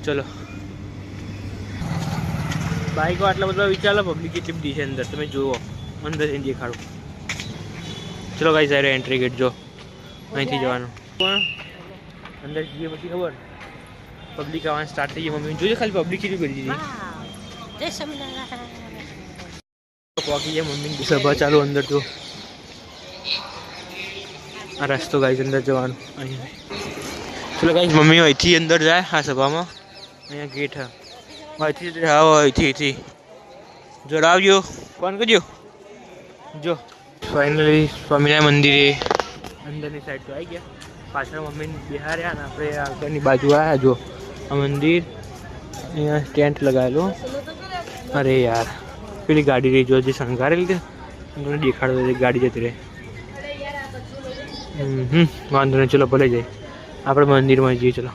ચલો બાઈકો આટલા બધા વિચારો પબ્લિક કેટલી બધી છે અંદર તમે જુઓ અંદર જઈને દેખાડો ચલો ગાઈસ આ એન્ટ્રી ગેટ જો અહીંથી જવાનું પણ અંદર જઈએ પછી ખબર પબ્લિક આવવાનું સ્ટાર્ટ થઈ ગઈ મમ્મી જોજો ખાલી પબ્લિક કેટલી કરી દીધી પહોંચી જાય મમ્મીની સભા ચાલુ અંદર જો આ રસ્તો ગાઈસ અંદર જવાનું અહીંયા ચલો ગાઈસ મમ્મી અહીંથી અંદર જાય આ સભામાં અહીંયા ગેટ હા અહીંથી આવો અહીંથી જોડાવજો ફોન કરજો જો ફાઇનલી સ્વામિનારાયણ મંદિરે અંદરની સાઈડ તો આવી ગયા પાછળ મમ્મીને બિહાર્યા ને આપણે આગળની બાજુ આવ્યા જો આ મંદિર અહીંયા ટેન્ટ લગાવેલો અરે યાર પેલી ગાડી રહી જો જે શણગારેલી છે તમને દેખાડો ગાડી જતી રહે વાંધો નહીં ચલો ભલે જાય આપણે મંદિરમાં જઈએ ચલો